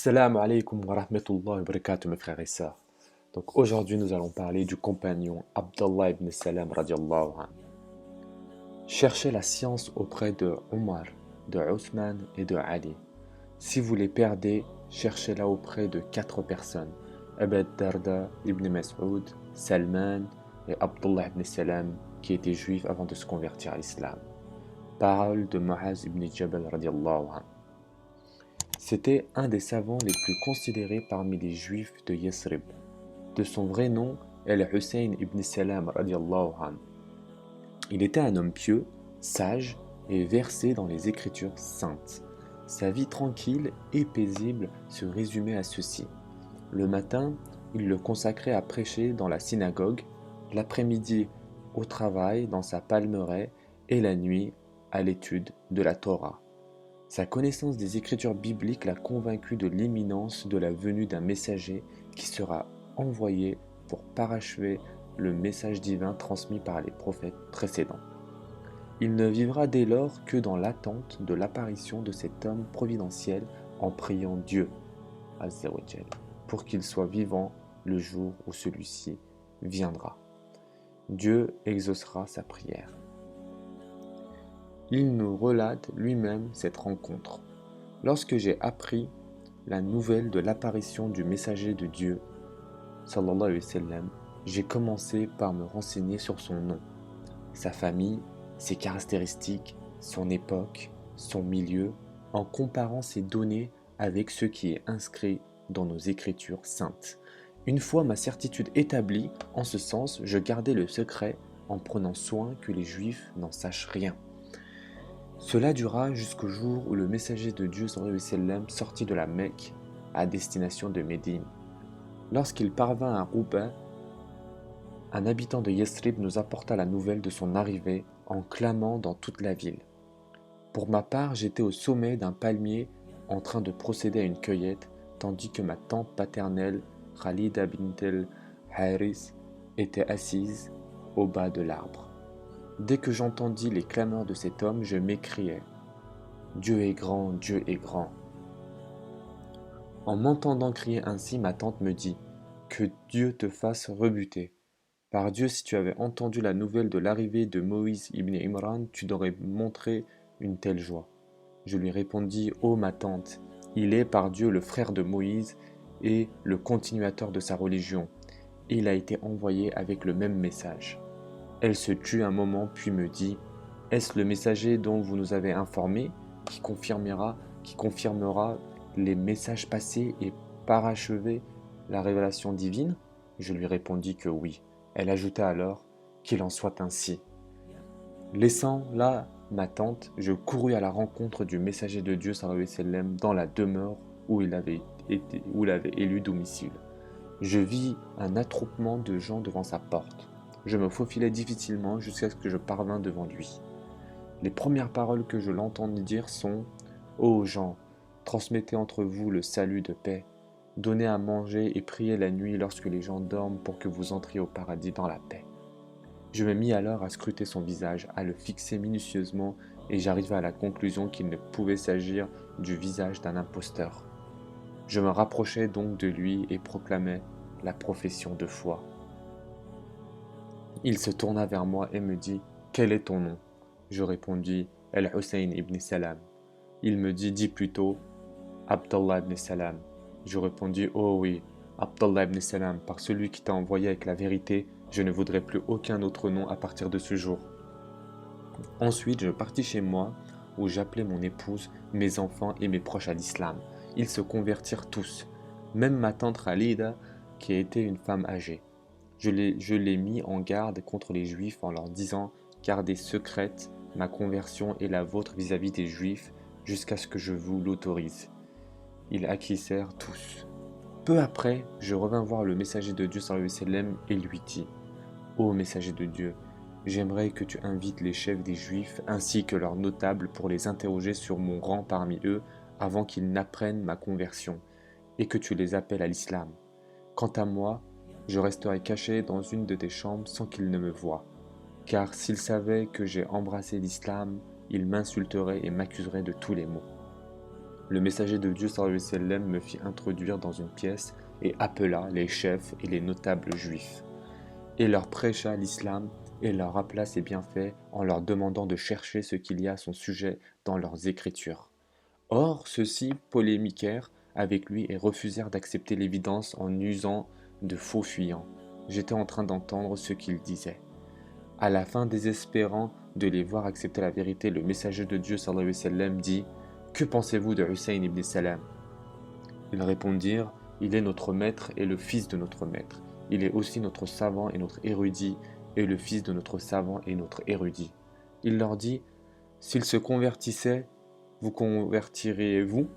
Assalamu alaikum wa rahmatullahi wa barakatuh mes frères et sœurs. Donc aujourd'hui nous allons parler du compagnon Abdallah ibn Salam radiallahu anhu. Cherchez la science auprès de Omar, de Othman et de Ali. Si vous les perdez, cherchez-la auprès de 4 personnes. Abu Darda ibn Mas'ud, Salman et Abdullah ibn Salam qui étaient juifs avant de se convertir à l'islam. Parole de Mu'az ibn Jabal radiallahu anhu. C'était un des savants les plus considérés parmi les juifs de Yathrib. De son vrai nom, Al-Hussein ibn Salam radiallahu anhu. Il était un homme pieux, sage et versé dans les écritures saintes. Sa vie tranquille et paisible se résumait à ceci. Le matin, il le consacrait à prêcher dans la synagogue, l'après-midi au travail dans sa palmeraie et la nuit à l'étude de la Torah. Sa connaissance des écritures bibliques l'a convaincu de l'imminence de la venue d'un messager qui sera envoyé pour parachever le message divin transmis par les prophètes précédents. Il ne vivra dès lors que dans l'attente de l'apparition de cet homme providentiel en priant Dieu, Azza wa Jal, pour qu'il soit vivant le jour où celui-ci viendra. Dieu exaucera sa prière. Il nous relate lui-même cette rencontre. Lorsque j'ai appris la nouvelle de l'apparition du messager de Dieu, sallallahu alayhi wa sallam, j'ai commencé par me renseigner sur son nom, sa famille, ses caractéristiques, son époque, son milieu, en comparant ces données avec ce qui est inscrit dans nos écritures saintes. Une fois ma certitude établie, en ce sens, je gardais le secret en prenant soin que les Juifs n'en sachent rien. Cela dura jusqu'au jour où le messager de Dieu sallallahu alayhi wa sallam sortit de la Mecque à destination de Médine. Lorsqu'il parvint à Rouba, un habitant de Yathrib nous apporta la nouvelle de son arrivée en clamant dans toute la ville. Pour ma part, j'étais au sommet d'un palmier en train de procéder à une cueillette, tandis que ma tante paternelle, Khalida bint al-Haris, était assise au bas de l'arbre. Dès que j'entendis les clameurs de cet homme, je m'écriai « Dieu est grand, Dieu est grand ». En m'entendant crier ainsi, ma tante me dit « Que Dieu te fasse rebuter. Par Dieu, si tu avais entendu la nouvelle de l'arrivée de Moïse ibn Imran, tu t'aurais montré une telle joie. » Je lui répondis « Ô ma tante, il est par Dieu le frère de Moïse et le continuateur de sa religion. Et il a été envoyé avec le même message. » Elle se tut un moment puis me dit « Est-ce le messager dont vous nous avez informé qui confirmera les messages passés et parachever la révélation divine ?» Je lui répondis que oui. Elle ajouta alors « Qu'il en soit ainsi. » Laissant là ma tante, je courus à la rencontre du messager de Dieu sallallahu alayhi wa sallam dans la demeure où il avait élu domicile. Je vis un attroupement de gens devant sa porte. Je me faufilai difficilement jusqu'à ce que je parvins devant lui. Les premières paroles que je l'entendis dire sont « Ô gens, transmettez entre vous le salut de paix, donnez à manger et priez la nuit lorsque les gens dorment pour que vous entriez au paradis dans la paix. » Je me mis alors à scruter son visage, à le fixer minutieusement et j'arrivai à la conclusion qu'il ne pouvait s'agir du visage d'un imposteur. Je me rapprochai donc de lui et proclamai la profession de foi. Il se tourna vers moi et me dit « Quel est ton nom ?» Je répondis « Al-Hussein ibn Salam ». Il me dit « Dis plutôt Abdallah ibn Salam ». Je répondis « Oh oui, Abdallah ibn Salam, par celui qui t'a envoyé avec la vérité, je ne voudrais plus aucun autre nom à partir de ce jour. » Ensuite, je partis chez moi, où j'appelai mon épouse, mes enfants et mes proches à l'islam. Ils se convertirent tous, même ma tante Khalida, qui était une femme âgée. Je les mis en garde contre les Juifs en leur disant « Gardez secrète ma conversion et la vôtre vis-à-vis des Juifs jusqu'à ce que je vous l'autorise. » Ils acquiescèrent tous. Peu après, je revins voir le messager de Dieu sallallahu alayhi wa sallam et lui dis « Ô messager de Dieu, j'aimerais que tu invites les chefs des Juifs ainsi que leurs notables pour les interroger sur mon rang parmi eux avant qu'ils n'apprennent ma conversion et que tu les appelles à l'islam. Quant à moi, je resterai caché dans une de tes chambres sans qu'ils ne me voient, car s'ils savaient que j'ai embrassé l'islam, ils m'insulteraient et m'accuseraient de tous les maux. » Le messager de Dieu sallallahu alayhi wa sallam me fit introduire dans une pièce et appela les chefs et les notables juifs, et leur prêcha l'islam et leur rappela ses bienfaits en leur demandant de chercher ce qu'il y a à son sujet dans leurs écritures. Or, ceux-ci polémiquèrent avec lui et refusèrent d'accepter l'évidence en usant de faux fuyants. J'étais en train d'entendre ce qu'ils disaient. À la fin, désespérant de les voir accepter la vérité, le messager de Dieu sallallahu alayhi wa sallam dit « Que pensez-vous de Hussein ibn Salam ?» Ils répondirent « Il est notre maître et le fils de notre maître. Il est aussi notre savant et notre érudit, et le fils de notre savant et notre érudit. » Il leur dit « S'il se convertissait, vous convertiriez-vous »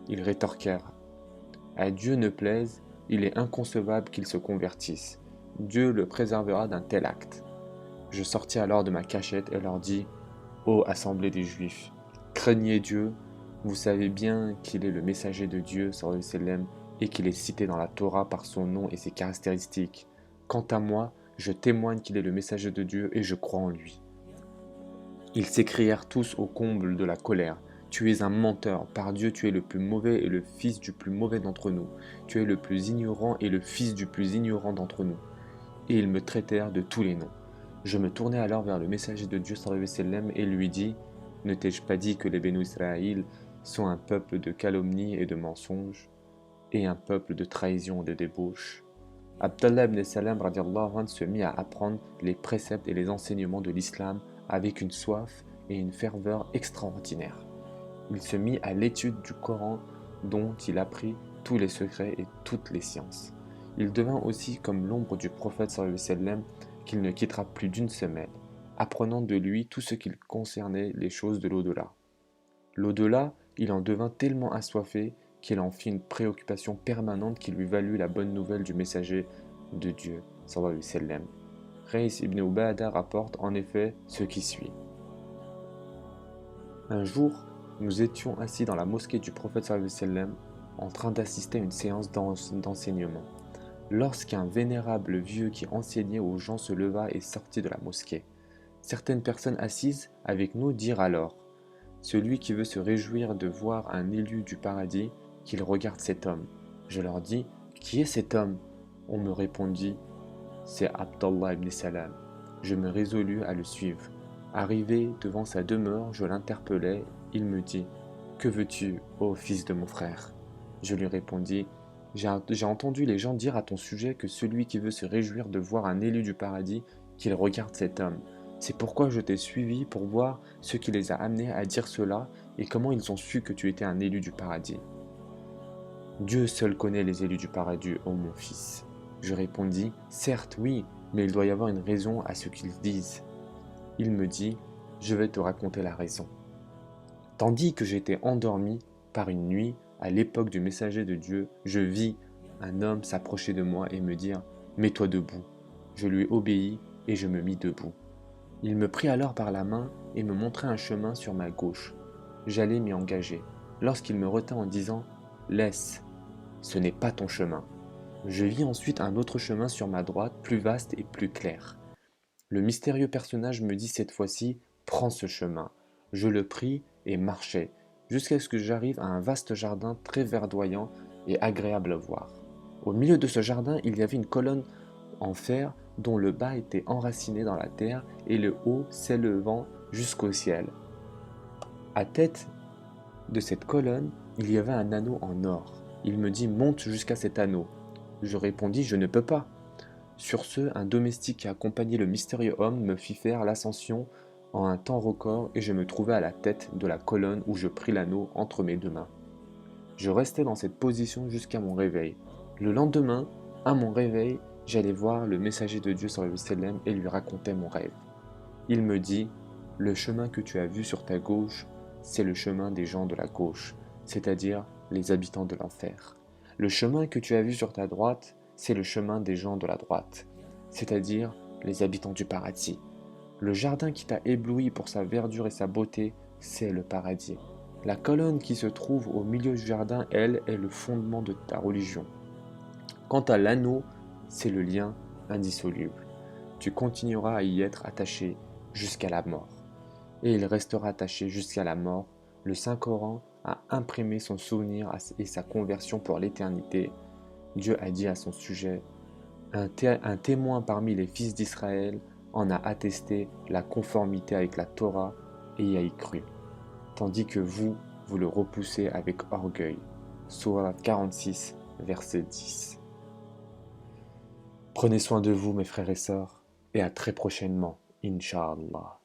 Ils rétorquèrent « À Dieu ne plaise, il est inconcevable qu'il se convertisse. Dieu le préservera d'un tel acte. » Je sortis alors de ma cachette et leur dis « Ô assemblée des Juifs, craignez Dieu, vous savez bien qu'il est le messager de Dieu, sallallahu alayhi wa sallam, et qu'il est cité dans la Torah par son nom et ses caractéristiques. Quant à moi, je témoigne qu'il est le messager de Dieu et je crois en lui. » Ils s'écrièrent tous au comble de la colère. « Tu es un menteur, par Dieu tu es le plus mauvais et le fils du plus mauvais d'entre nous. Tu es le plus ignorant et le fils du plus ignorant d'entre nous. » Et ils me traitèrent de tous les noms. Je me tournai alors vers le messager de Dieu sallallahu alayhi wa sallam et lui dis « Ne t'ai-je pas dit que les Bénou Israël sont un peuple de calomnie et de mensonges et un peuple de trahison et de débauche ?» Abdallah ibn Salam radiallahu anhu se mit à apprendre les préceptes et les enseignements de l'islam avec une soif et une ferveur extraordinaires. Il se mit à l'étude du Coran dont il apprit tous les secrets et toutes les sciences. Il devint aussi comme l'ombre du prophète sallallahu alayhi wa sallam qu'il ne quittera plus d'une semaine, apprenant de lui tout ce qui concernait les choses de l'au-delà. L'au-delà, il en devint tellement assoiffé qu'il en fit une préoccupation permanente qui lui valut la bonne nouvelle du messager de Dieu, sallallahu alayhi wa sallam. Reis ibn Ubada rapporte en effet ce qui suit. Un jour, nous étions assis dans la mosquée du prophète sallallahu alayhi wa sallam en train d'assister à une séance d'enseignement, lorsqu'un vénérable vieux qui enseignait aux gens se leva et sortit de la mosquée. Certaines personnes assises avec nous dirent alors « Celui qui veut se réjouir de voir un élu du paradis, qu'il regarde cet homme. » Je leur dis « Qui est cet homme ?» On me répondit « C'est Abdallah ibn Salam. » Je me résolus à le suivre. Arrivé devant sa demeure, je l'interpellai. Il me dit « Que veux-tu, ô fils de mon frère ?» Je lui répondis « J'ai entendu les gens dire à ton sujet que celui qui veut se réjouir de voir un élu du paradis, qu'il regarde cet homme. C'est pourquoi je t'ai suivi pour voir ce qui les a amenés à dire cela et comment ils ont su que tu étais un élu du paradis. » Dieu seul connaît les élus du paradis, ô mon fils. Je répondis « Certes, oui, mais il doit y avoir une raison à ce qu'ils disent. » Il me dit « Je vais te raconter la raison. » Tandis que j'étais endormi par une nuit, à l'époque du messager de Dieu, je vis un homme s'approcher de moi et me dire « Mets-toi debout. » Je lui obéis et je me mis debout. Il me prit alors par la main et me montrait un chemin sur ma gauche. J'allais m'y engager, lorsqu'il me retint en disant « Laisse, ce n'est pas ton chemin. » Je vis ensuite un autre chemin sur ma droite, plus vaste et plus clair. Le mystérieux personnage me dit cette fois-ci « Prends ce chemin. » Je le pris et marchai, jusqu'à ce que j'arrive à un vaste jardin très verdoyant et agréable à voir. Au milieu de ce jardin, il y avait une colonne en fer dont le bas était enraciné dans la terre et le haut s'élevant jusqu'au ciel. À tête de cette colonne, il y avait un anneau en or. Il me dit « Monte jusqu'à cet anneau. » Je répondis « Je ne peux pas. » Sur ce, un domestique qui accompagnait le mystérieux homme me fit faire l'ascension en un temps record et je me trouvai à la tête de la colonne où je pris l'anneau entre mes deux mains. Je restai dans cette position jusqu'à mon réveil. Le lendemain, à mon réveil, j'allais voir le messager de Dieu sallallahu alayhi wa sallam et lui racontais mon rêve. Il me dit « Le chemin que tu as vu sur ta gauche, c'est le chemin des gens de la gauche, c'est-à-dire les habitants de l'enfer. Le chemin que tu as vu sur ta droite, c'est le chemin des gens de la droite, c'est-à-dire les habitants du paradis. Le jardin qui t'a ébloui pour sa verdure et sa beauté, c'est le paradis. La colonne qui se trouve au milieu du jardin, elle, est le fondement de ta religion. Quant à l'anneau, c'est le lien indissoluble. Tu continueras à y être attaché jusqu'à la mort. Et il restera attaché jusqu'à la mort. Le Saint-Coran a imprimé son souvenir et sa conversion pour l'éternité. Dieu a dit à son sujet, un témoin parmi les fils d'Israël en a attesté la conformité avec la Torah et y a cru, tandis que vous, vous le repoussez avec orgueil. Sourate 46, verset 10. Prenez soin de vous, mes frères et sœurs, et à très prochainement, Inch'Allah.